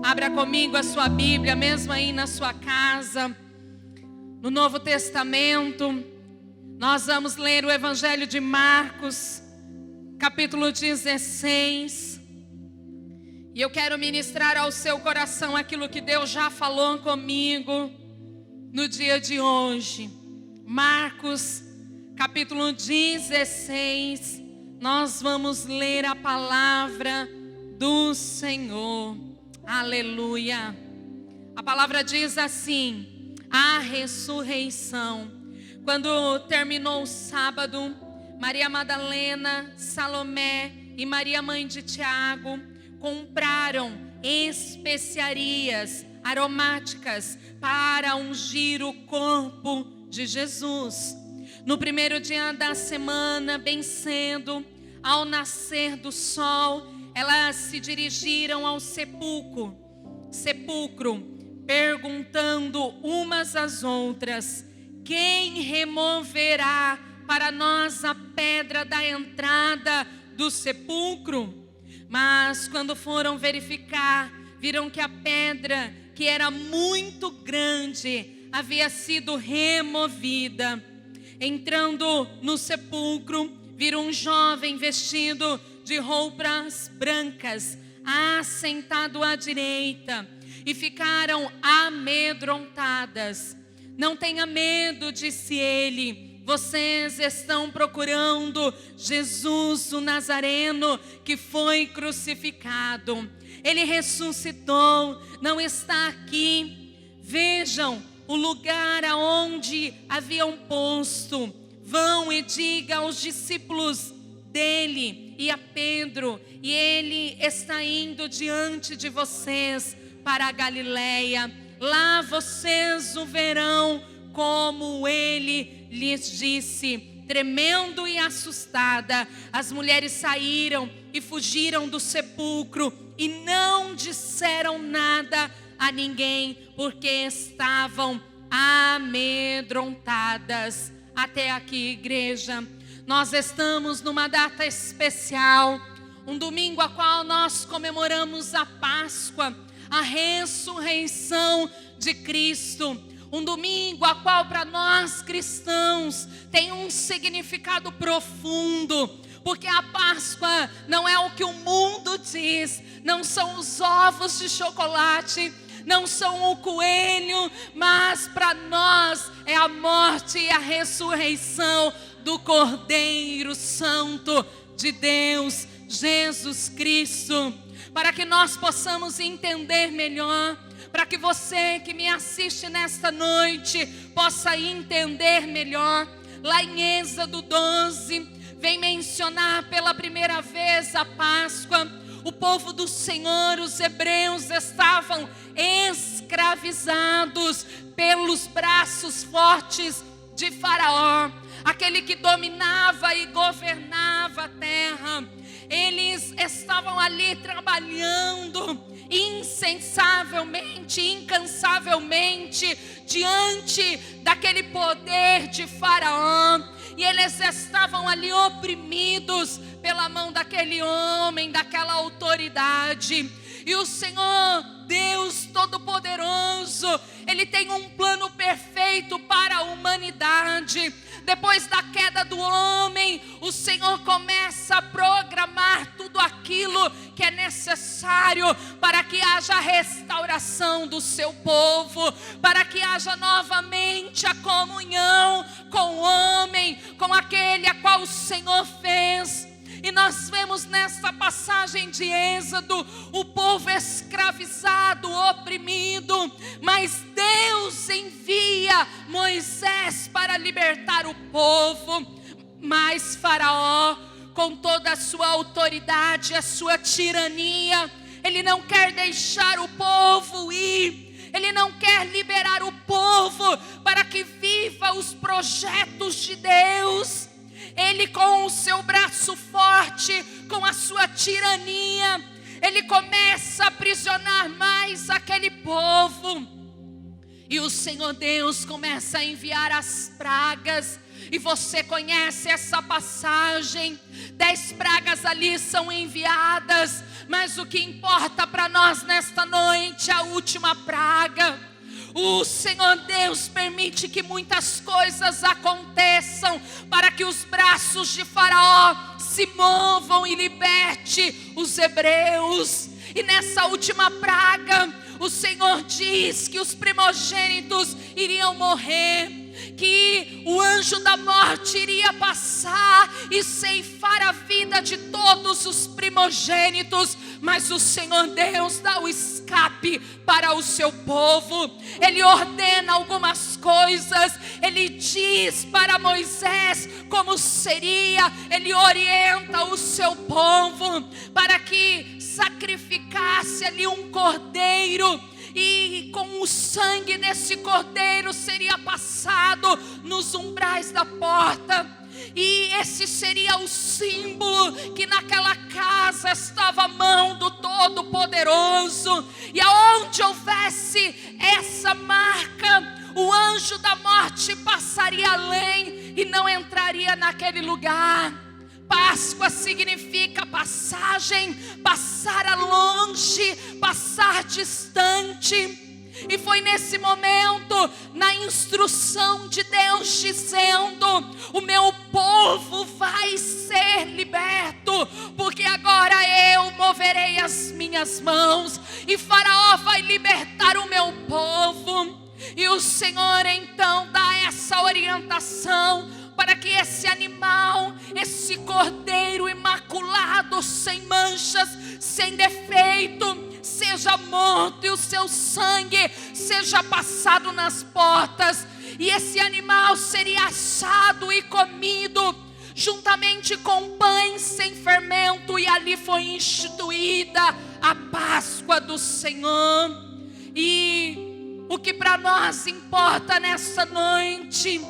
Abra comigo a sua Bíblia, mesmo aí na sua casa. No Novo Testamento, nós vamos ler o Evangelho de Marcos, capítulo 16. E eu quero ministrar ao seu coração aquilo que Deus já falou comigo no dia de hoje. Marcos, capítulo 16, nós vamos ler a palavra do Senhor. Aleluia. A palavra diz assim: a ressurreição. Quando terminou o sábado, Maria Madalena, Salomé e Maria mãe de Tiago compraram especiarias aromáticas para ungir o corpo de Jesus. No primeiro dia da semana, bem cedo, ao nascer do sol, elas se dirigiram ao sepulcro, perguntando umas às outras: quem removerá para nós a pedra da entrada do sepulcro? Mas quando foram verificar, viram que a pedra, que era muito grande, havia sido removida. Entrando no sepulcro, viram um jovem vestido de roupas brancas, assentado à direita, e ficaram amedrontadas. Não tenha medo, disse ele, vocês estão procurando Jesus, o Nazareno, que foi crucificado. Ele ressuscitou, não está aqui. Vejam o lugar aonde haviam posto. Vão e diga aos discípulos dele e a Pedro, e ele está indo diante de vocês para a Galileia. Lá vocês o verão, como ele lhes disse. Tremendo e assustada, as mulheres saíram e fugiram do sepulcro e não disseram nada a ninguém, porque estavam amedrontadas. Até aqui, igreja. Nós estamos numa data especial, um domingo a qual nós comemoramos a Páscoa, a ressurreição de Cristo. Um domingo a qual para nós cristãos tem um significado profundo, porque a Páscoa não é o que o mundo diz, não são os ovos de chocolate, não são o coelho, mas para nós é a morte e a ressurreição do Cordeiro Santo de Deus, Jesus Cristo. Para que nós possamos entender melhor, para que você que me assiste nesta noite possa entender melhor, lá em Êxodo 12, vem mencionar pela primeira vez a Páscoa. O povo do Senhor, os hebreus, estavam escravizados pelos braços fortes de Faraó, aquele que dominava e governava a terra. Eles estavam ali trabalhando incansavelmente diante daquele poder de Faraó, e eles estavam ali oprimidos pela mão daquele homem, daquela autoridade. E o Senhor, Deus Todo-Poderoso, Ele tem um plano perfeito para a humanidade. Depois da queda do homem, o Senhor começa a programar tudo aquilo que é necessário para que haja restauração do seu povo, para que haja novamente a comunhão com o homem, com aquele a qual o Senhor fez. E nós vemos nesta passagem de Êxodo o povo escravizado, oprimido, mas Deus envia Moisés para libertar o povo. Mas Faraó, com toda a sua autoridade, a sua tirania, ele não quer deixar o povo ir. Ele não quer liberar o povo para que viva os projetos de Deus. Ele, com o seu braço forte, com a sua tirania, ele começa a aprisionar mais aquele povo. E o Senhor Deus começa a enviar as pragas E você conhece essa passagem. 10 pragas ali são enviadas, mas o que importa para nós nesta noite é a última praga. O Senhor Deus permite que muitas coisas aconteçam para que os braços de Faraó se movam e liberte os hebreus. E nessa última praga, o Senhor diz que os primogênitos iriam morrer, que o anjo da morte iria passar e ceifar a vida de todos os primogênitos, mas o Senhor Deus dá o escape para o seu povo. Ele ordena algumas coisas, ele diz para Moisés como seria, ele orienta o seu povo para que sacrificasse ali um cordeiro, e com o sangue desse cordeiro seria passado nos umbrais da porta. E esse seria o símbolo que naquela casa estava a mão do Todo-Poderoso. E aonde houvesse essa marca, o anjo da morte passaria além e não entraria naquele lugar. Páscoa significa passagem, passar a longe, passar distante. E foi nesse momento, na instrução de Deus dizendo: o meu povo vai ser liberto, porque agora eu moverei as minhas mãos e Faraó vai libertar o meu povo. E o Senhor então dá essa orientação para que esse animal, esse cordeiro imaculado, sem manchas, sem defeito, seja morto e o seu sangue seja passado nas portas. E esse animal seria assado e comido juntamente com pães sem fermento, e ali foi instituída a Páscoa do Senhor. E o que para nós importa nessa noite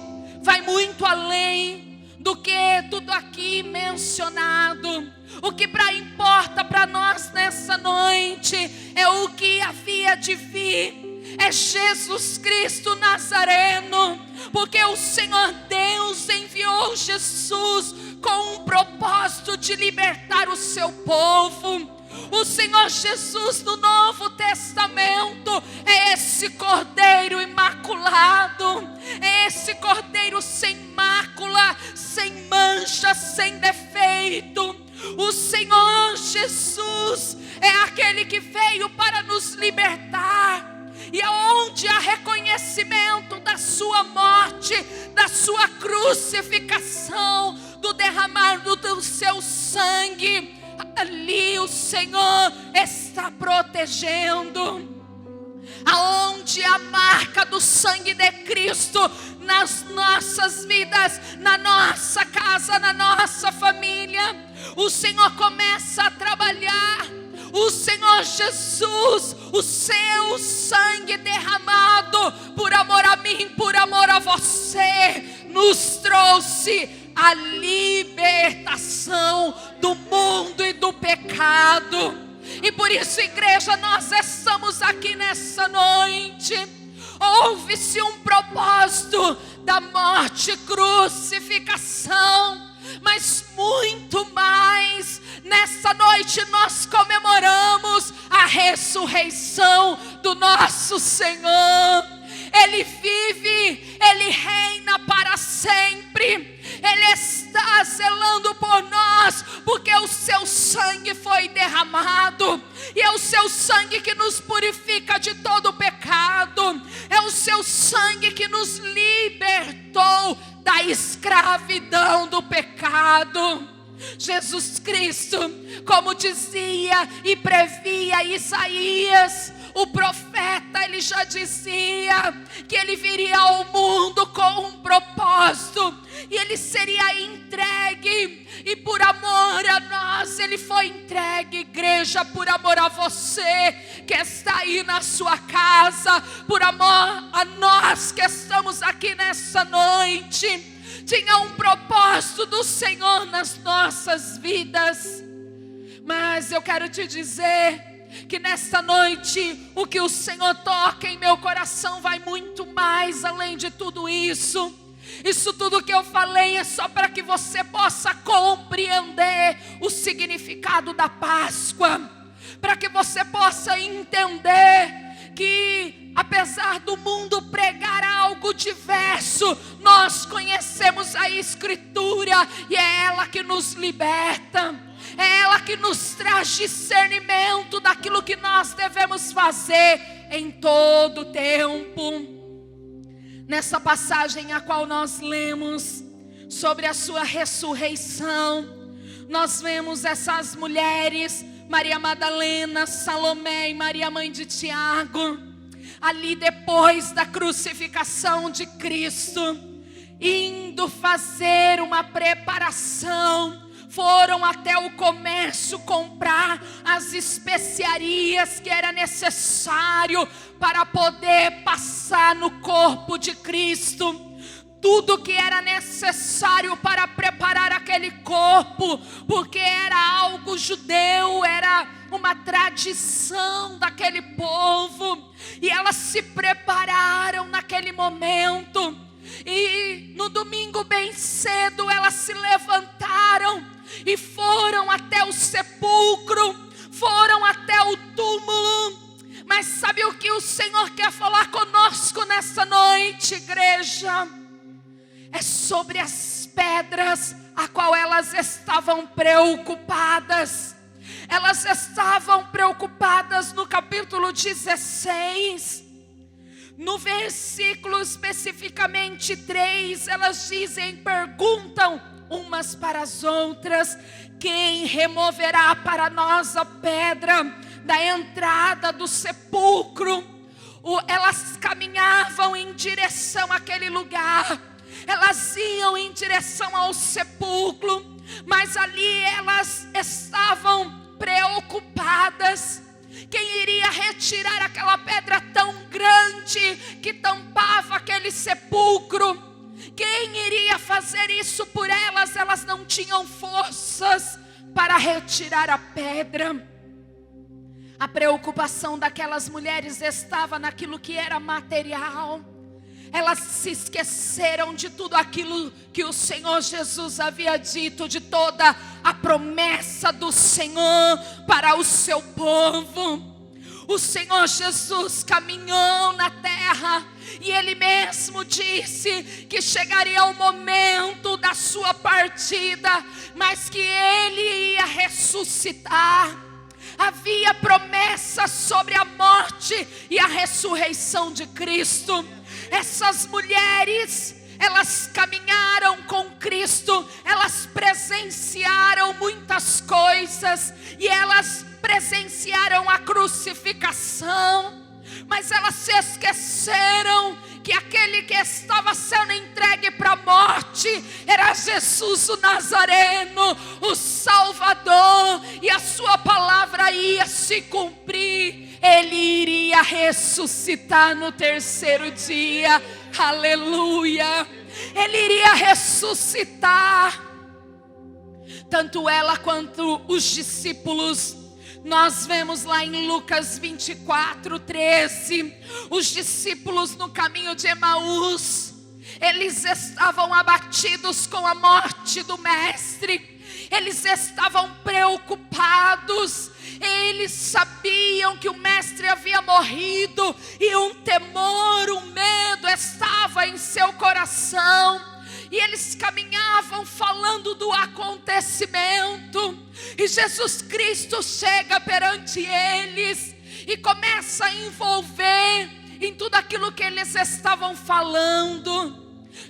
vai muito além do que tudo aqui mencionado. O que importa para nós nessa noite é o que havia de vir, é Jesus Cristo Nazareno, porque o Senhor Deus enviou Jesus com um propósito de libertar o seu povo. O Senhor Jesus no Novo Testamento é esse cordeiro imaculado, é esse cordeiro sem mácula, sem mancha, sem defeito. O Senhor Jesus é aquele que veio para nos libertar. E aonde há reconhecimento da sua morte, da sua crucificação, do derramado do seu sangue, ali o Senhor está protegendo. Aonde a marca do sangue de Cristo nas nossas vidas, na nossa casa, na nossa família, o Senhor começa a trabalhar. O Senhor Jesus, o seu sangue derramado por amor a mim, por amor a você, nos trouxe a libertação do mundo e do pecado. E por isso, igreja, nós estamos aqui nessa noite. Houve-se um propósito da morte, crucificação, mas muito mais. Nessa noite nós comemoramos a ressurreição do nosso Senhor. Ele vive, Ele reina para sempre. Ele está zelando por nós, porque o seu sangue foi derramado. E é o seu sangue que nos purifica de todo pecado. É o seu sangue que nos libertou da escravidão do pecado. Jesus Cristo, como dizia e previa Isaías, o profeta, ele já dizia que ele viria ao mundo com um propósito, e ele seria entregue, e por amor a nós ele foi entregue, igreja, por amor a você que está aí na sua casa, por amor a nós que estamos aqui nessa noite. Tinha um propósito do Senhor nas nossas vidas. Mas eu quero te dizer que nesta noite o que o Senhor toca em meu coração vai muito mais além de tudo isso. Isso tudo que eu falei é só para que você possa compreender o significado da Páscoa, para que você possa entender que apesar do mundo pregar algo diverso, nós conhecemos a Escritura e é ela que nos liberta, é ela que nos traz discernimento daquilo que nós devemos fazer em todo o tempo. Nessa passagem a qual nós lemos sobre a sua ressurreição, nós vemos essas mulheres, Maria Madalena, Salomé e Maria mãe de Tiago, ali depois da crucificação de Cristo, indo fazer uma preparação, foram até o comércio comprar as especiarias que era necessário para poder passar no corpo de Cristo. Tudo que era necessário para preparar aquele corpo, porque era algo judeu, era uma tradição daquele povo, e elas se prepararam naquele momento, e no domingo bem cedo elas se levantaram e foram até o sepulcro, foram até o túmulo. Mas sabe o que o Senhor quer falar conosco nessa noite, igreja? É sobre as pedras a qual elas estavam preocupadas. Elas estavam preocupadas no capítulo 16. No versículo especificamente 3, elas perguntam umas para as outras: quem removerá para nós a pedra da entrada do sepulcro? Elas caminhavam em direção àquele lugar. Elas iam em direção ao sepulcro, mas ali elas estavam preocupadas. Quem iria retirar aquela pedra tão grande que tampava aquele sepulcro? Quem iria fazer isso por elas? Elas não tinham forças para retirar a pedra. A preocupação daquelas mulheres estava naquilo que era material. Elas se esqueceram de tudo aquilo que o Senhor Jesus havia dito, de toda a promessa do Senhor para o seu povo. O Senhor Jesus caminhou na terra e Ele mesmo disse que chegaria o momento da sua partida, mas que Ele ia ressuscitar. Havia promessa sobre a morte e a ressurreição de Cristo. Essas mulheres, elas caminharam com Cristo, elas presenciaram muitas coisas, e elas presenciaram a crucificação, mas elas se esqueceram que aquele que estava sendo entregue para a morte era Jesus o Nazareno, o Salvador, e a sua palavra ia se cumprir. Ele iria ressuscitar no terceiro dia, aleluia. Ele iria ressuscitar. Tanto ela quanto os discípulos. Nós vemos lá em Lucas 24:13, os discípulos no caminho de Emaús, eles estavam abatidos com a morte do mestre, eles estavam preocupados, eles sabiam que o mestre havia morrido, e um temor, um medo estava em seu coração. E eles caminhavam falando do acontecimento. E Jesus Cristo chega perante eles e começa a envolver em tudo aquilo que eles estavam falando.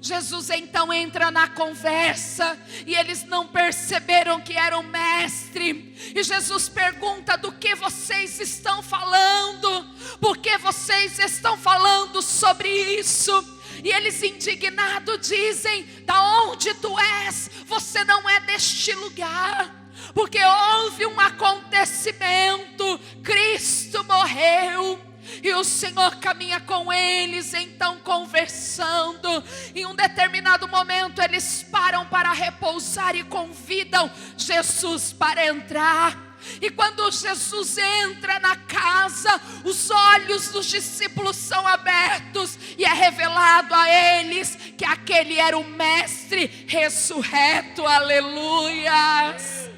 Jesus então entra na conversa e eles não perceberam que era o mestre. E Jesus pergunta: do que vocês estão falando? Por que vocês estão falando sobre isso? E eles indignados dizem: da onde tu és? Você não é deste lugar. Porque houve um acontecimento, Cristo morreu. E o Senhor caminha com eles, então conversando. Em um determinado momento eles param para repousar e convidam Jesus para entrar. E quando Jesus entra na casa, os olhos dos discípulos são abertos e é revelado a eles que aquele era o mestre ressurreto. Aleluias!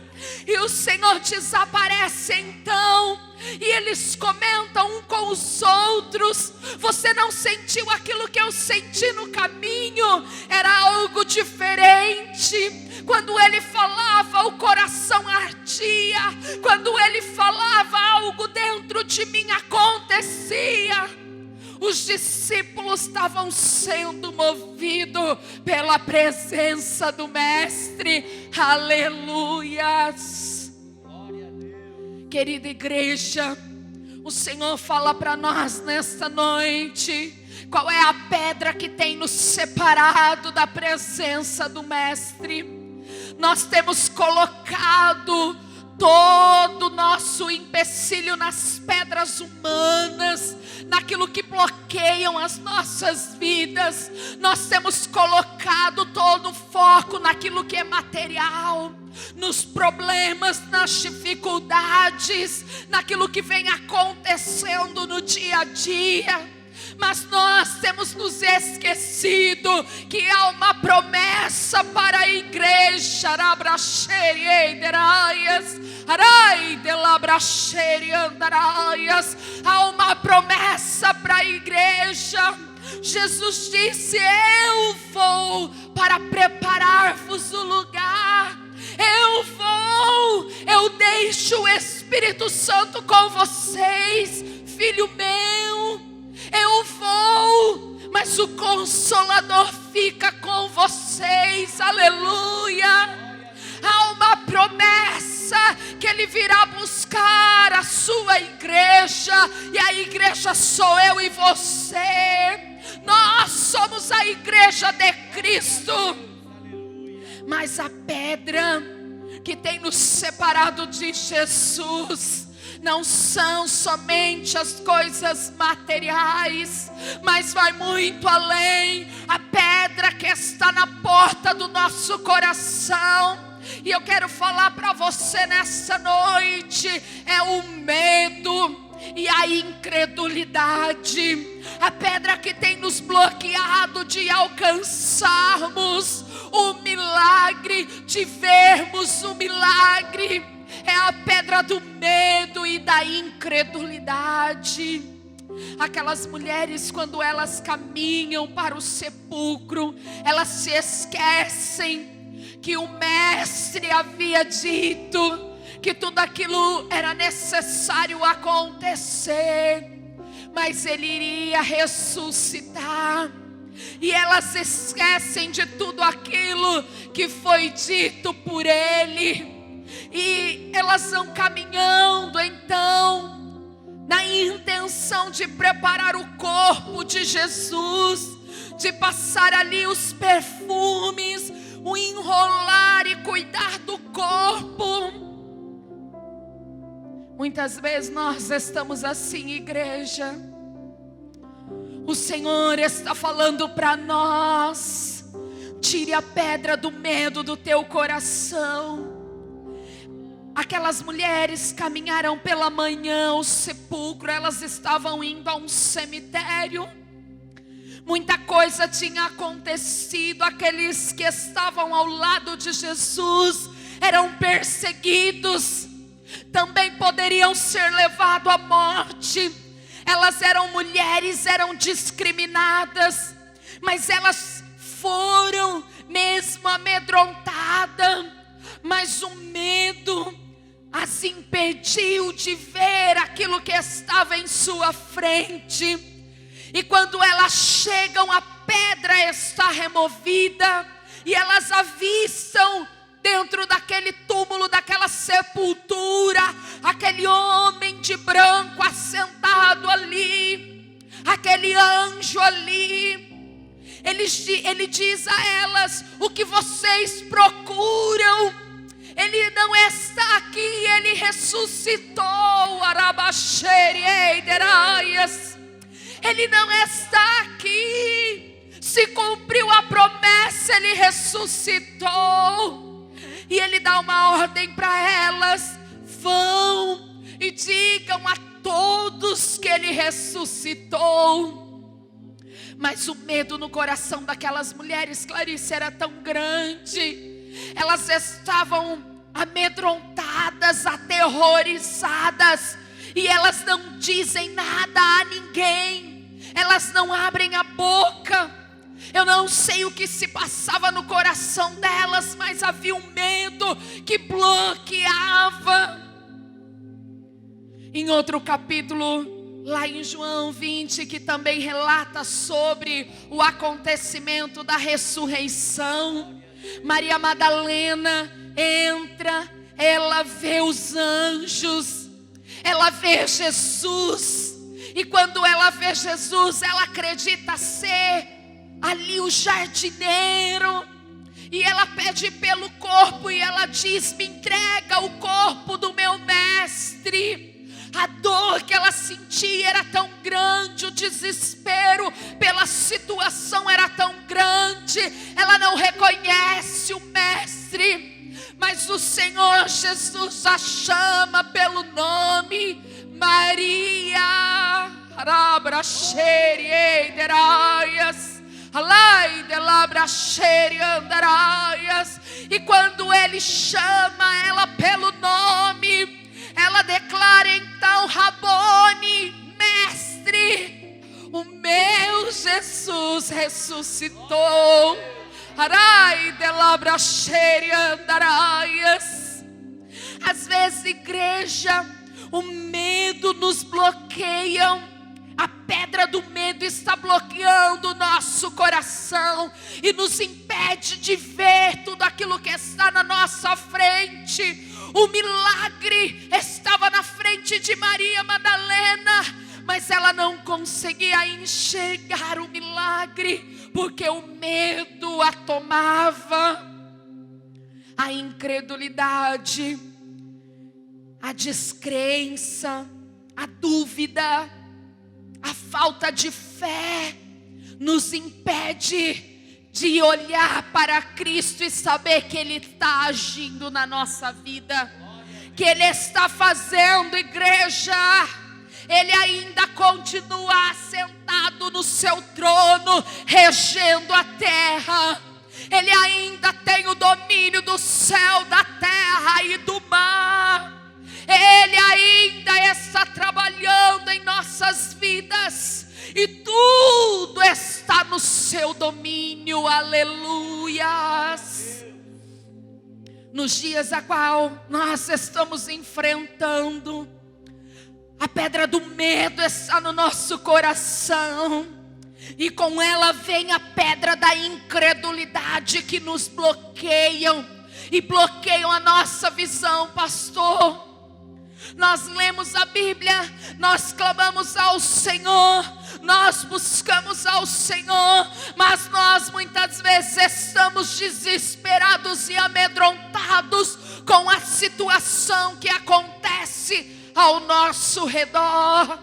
E o Senhor desaparece então, e eles comentam um com os outros: você não sentiu aquilo que eu senti no caminho? Era algo diferente. Quando ele falava, o coração ardia. Quando ele falava, algo dentro de mim acontecia. Os discípulos estavam sendo movidos pela presença do Mestre. Aleluias! Querida igreja, o Senhor fala para nós nesta noite: qual é a pedra que tem nos separado da presença do Mestre? Nós temos colocado todo o nosso empecilho nas pedras humanas, naquilo que bloqueiam as nossas vidas. Nós temos colocado todo o foco naquilo que é material, nos problemas, nas dificuldades, naquilo que vem acontecendo no dia a dia. Mas nós temos nos esquecido que há uma promessa para a igreja. Há uma promessa para a igreja. Jesus disse: eu vou para preparar-vos o lugar. Eu deixo o Espírito Santo com vocês, filho meu. Eu vou, mas o Consolador fica com vocês. Aleluia! Há uma promessa que Ele virá buscar a sua igreja, e a igreja sou eu e você. Nós somos a igreja de Cristo. Mas a pedra que tem nos separado de Jesus não são somente as coisas materiais, mas vai muito além. A pedra que está na porta do nosso coração, e eu quero falar para você nessa noite, é o medo e a incredulidade. A pedra que tem nos bloqueado de alcançarmos o milagre, de vermos o milagre, é a pedra do medo e da incredulidade. Aquelas mulheres, quando elas caminham para o sepulcro, elas se esquecem que o Mestre havia dito que tudo aquilo era necessário acontecer, mas Ele iria ressuscitar. E elas esquecem de tudo aquilo que foi dito por Ele. E elas vão caminhando então, na intenção de preparar o corpo de Jesus, de passar ali os perfumes, o enrolar e cuidar do corpo. Muitas vezes nós estamos assim, igreja. O Senhor está falando para nós: tire a pedra do medo do teu coração. Aquelas mulheres caminharam pela manhã ao sepulcro, elas estavam indo a um cemitério. Muita coisa tinha acontecido. Aqueles que estavam ao lado de Jesus eram perseguidos, também poderiam ser levados à morte. Elas eram mulheres, eram discriminadas, mas elas foram mesmo amedrontadas. Mas o medo as impediu de ver aquilo que estava em sua frente. E quando elas chegam, a pedra está removida, e elas avistam dentro daquele túmulo, daquela sepultura, aquele homem de branco assentado ali, aquele anjo ali. Ele diz a elas: o que vocês procuram? Ele não está aqui, Ele ressuscitou. Ele não está aqui. Se cumpriu a promessa, Ele ressuscitou. E Ele dá uma ordem para elas: vão e digam a todos que Ele ressuscitou. Mas o medo no coração daquelas mulheres, Clarice, era tão grande. Elas estavam amedrontadas, aterrorizadas, e elas não dizem nada a ninguém. Elas não abrem a boca. Eu não sei o que se passava no coração delas, mas havia um medo que bloqueava. Em outro capítulo, lá em João 20, que também relata sobre o acontecimento da ressurreição, Maria Madalena entra, ela vê os anjos, ela vê Jesus, e quando ela vê Jesus, ela acredita ser ali o jardineiro, e ela pede pelo corpo, e ela diz: me entrega o corpo do meu mestre. A dor que ela sentia era tão grande, o desespero pela situação era tão grande, ela não reconhece o mestre, mas o Senhor Jesus a chama pelo nome: Maria. E quando Ele chama ela pelo nome, ela declara então: Rabone, mestre, o meu Jesus ressuscitou. Às vezes, igreja, o medo nos bloqueia. A pedra do medo está bloqueando o nosso coração e nos impede de ver tudo aquilo que está na nossa frente. O milagre estava na frente de Maria Madalena, mas ela não conseguia enxergar o milagre, porque o medo a tomava. A incredulidade, a descrença, a dúvida, a falta de fé nos impede de olhar para Cristo e saber que Ele está agindo na nossa vida, que Ele está fazendo, igreja. Ele ainda continua assentado no seu trono, regendo a terra. Ele ainda tem o domínio do céu, da terra e do mar. Ele ainda está trabalhando em nossas vidas, e tudo está no seu domínio. Aleluias. Nos dias a qual nós estamos enfrentando, a pedra do medo está no nosso coração, e com ela vem a pedra da incredulidade, que nos bloqueiam e bloqueiam a nossa visão, pastor. Nós lemos a Bíblia, nós clamamos ao Senhor, nós buscamos ao Senhor, mas nós muitas vezes estamos desesperados e amedrontados com a situação que acontece ao nosso redor.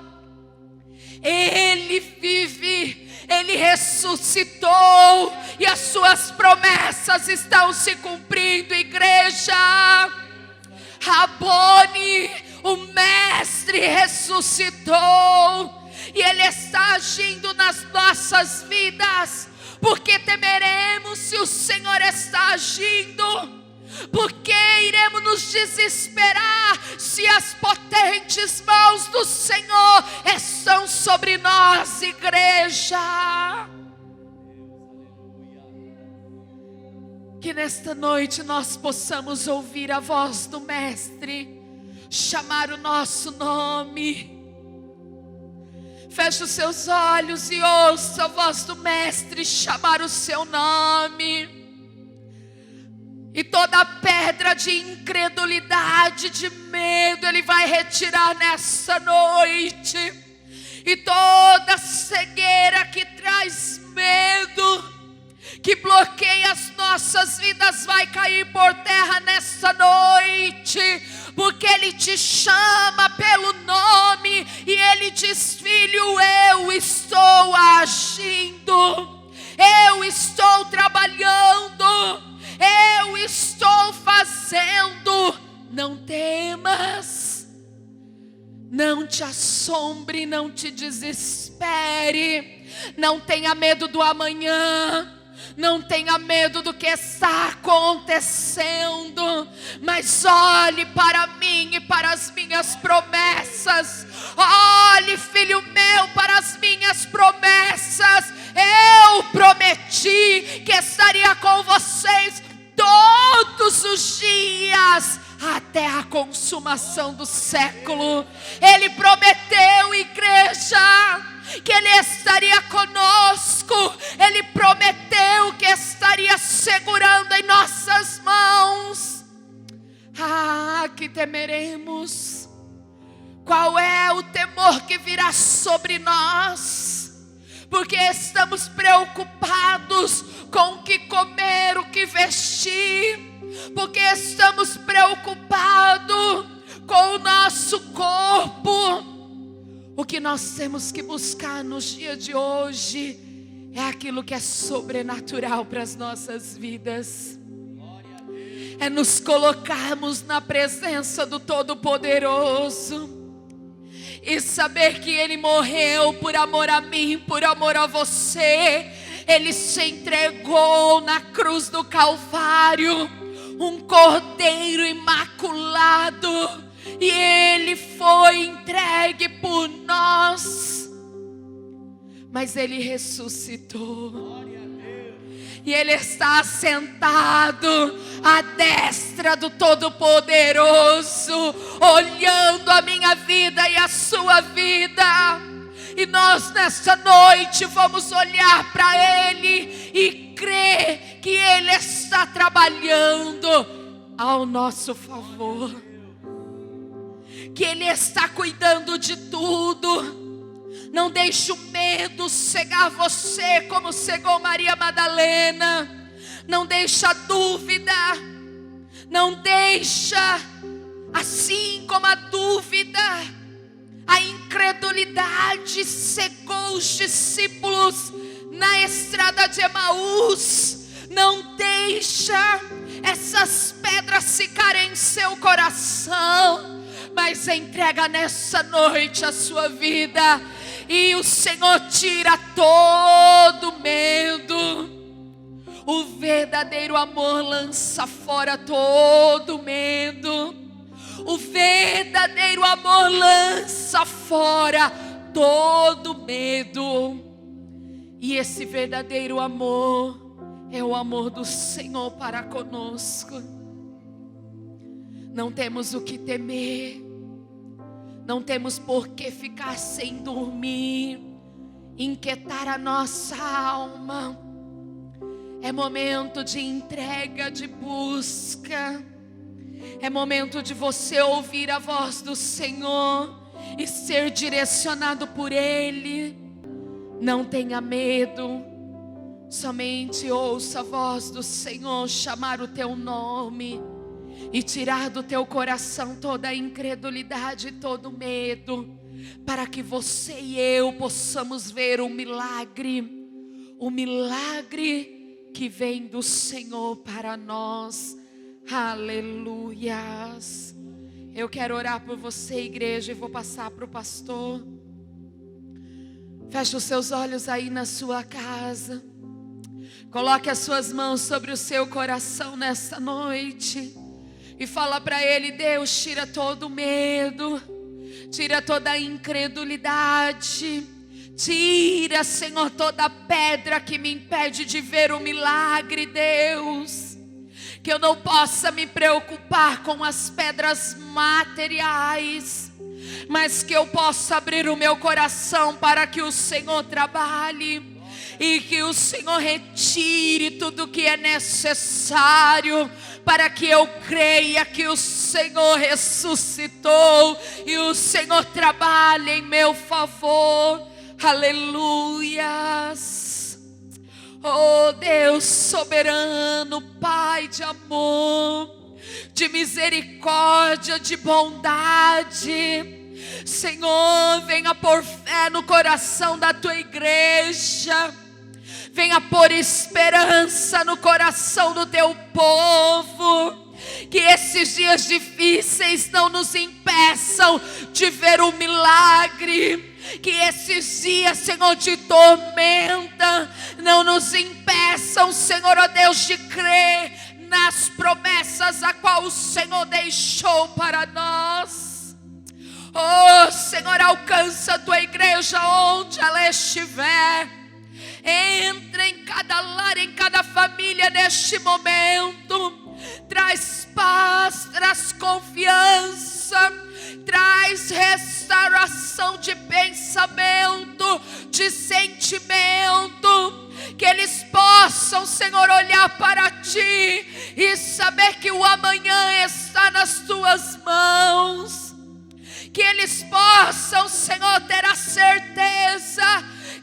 Ele vive, Ele ressuscitou, e as suas promessas estão se cumprindo, igreja. Rabone, o mestre ressuscitou, e Ele está agindo nas nossas vidas. Porque temeremos se o Senhor está agindo? Porque iremos nos desesperar se as potentes mãos do Senhor estão sobre nós, igreja? Que nesta noite nós possamos ouvir a voz do Mestre, chamar o nosso nome. Feche os seus olhos e ouça a voz do Mestre chamar o seu nome. E toda pedra de incredulidade, de medo, Ele vai retirar nessa noite. E toda cegueira que traz medo, que bloqueia as nossas vidas, vai cair por terra nessa noite. Porque Ele te chama pelo nome e Ele diz: filho, eu estou agindo, eu estou trabalhando, eu estou fazendo. não temas, não te assombre, não te desespere, não tenha medo do amanhã, não tenha medo do que está acontecendo, mas olhe para mim e para as minhas promessas. Olhe, filho meu, para as minhas promessas. Eu prometi que estaria com vocês todos os dias, até a consumação do século. Ele prometeu, igreja, que Ele estaria conosco. Ele prometeu que estaria segurando em nossas mãos. Que temeremos? Qual é o temor que virá sobre nós? Porque estamos preocupados com o que comer, o que vestir, porque estamos preocupados com o nosso corpo. O que nós temos que buscar nos dias de hoje é aquilo que é sobrenatural para as nossas vidas. É nos colocarmos na presença do Todo-Poderoso e saber que Ele morreu por amor a mim, por amor a você. Ele se entregou na cruz do Calvário, um cordeiro imaculado, e Ele foi entregue por nós, mas Ele ressuscitou. E Ele está assentado à destra do Todo-Poderoso, olhando a minha vida e a sua vida. E nós nessa noite vamos olhar para Ele e crer que Ele está trabalhando ao nosso favor, que Ele está cuidando de tudo. Não deixe o medo cegar você como cegou Maria Madalena. Não deixa a dúvida, não deixa, assim como a dúvida, a incredulidade cegou os discípulos na estrada de Emaús. Não deixa essas pedras ficarem em seu coração, mas entrega nessa noite a sua vida, e o Senhor tira todo medo. O verdadeiro amor lança fora todo medo. O verdadeiro amor lança fora todo medo. E esse verdadeiro amor é o amor do Senhor para conosco. Não temos o que temer, não temos por que ficar sem dormir, inquietar a nossa alma. É momento de entrega, de busca. É momento de você ouvir a voz do Senhor e ser direcionado por Ele. Não tenha medo, somente ouça a voz do Senhor chamar o teu nome e tirar do teu coração toda a incredulidade, todo o medo, para que você e eu possamos ver o milagre que vem do Senhor para nós. Aleluias. Eu quero orar por você, igreja, e vou passar para o pastor. Feche os seus olhos aí na sua casa. Coloque as suas mãos sobre o seu coração nessa noite e fala para Ele: Deus, tira todo o medo, tira toda a incredulidade, tira, Senhor, toda a pedra que me impede de ver o milagre, Deus. Que eu não possa me preocupar com as pedras materiais, mas que eu possa abrir o meu coração para que o Senhor trabalhe e que o Senhor retire tudo que é necessário, para que eu creia que o Senhor ressuscitou e o Senhor trabalha em meu favor. Aleluias. Oh Deus soberano, Pai de amor, de misericórdia, de bondade, Senhor, venha pôr fé no coração da tua igreja, venha pôr esperança no coração do teu povo, Que esses dias difíceis não nos impeçam de ver o milagre. Que esses dias, Senhor, de tormenta não nos impeçam, Senhor, ó Deus, de crer nas promessas a qual o Senhor deixou para nós. Oh, Senhor, alcança a tua igreja onde ela estiver. Entra em cada lar, em cada família neste momento. Traz paz, traz confiança, traz restauração de pensamento, de sentimento. Que eles possam, Senhor, olhar para ti e saber que o amanhã está nas tuas mãos. Que eles possam, Senhor, ter a certeza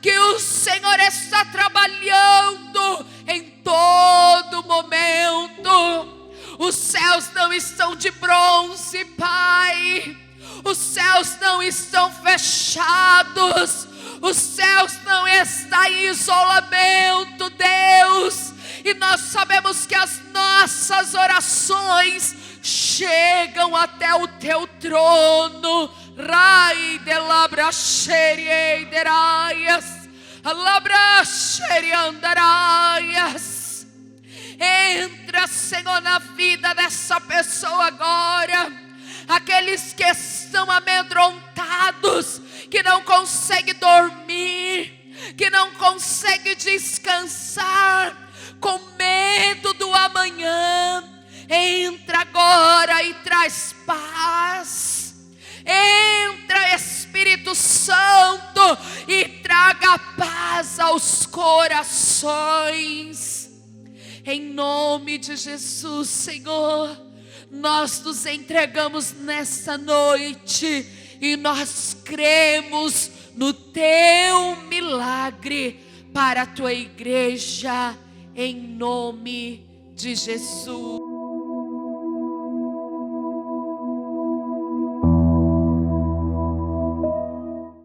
que o Senhor está trabalhando em todo momento. Os céus não estão de bronze, Pai. Os céus não estão fechados. Os céus não estão em isolamento, Deus. E nós sabemos que as nossas orações chegam até o teu trono. Rai de labra xerieideraias, labra xeriandaraias. Entra, Senhor, na vida dessa pessoa agora. Aqueles que estão amedrontados, que não conseguem dormir, que não conseguem descansar, com medo do amanhã. Entra agora e traz paz. Entra, Espírito Santo, e traga paz aos corações. Em nome de Jesus, Senhor, nós nos entregamos nessa noite e nós cremos no teu milagre para a tua igreja, em nome de Jesus.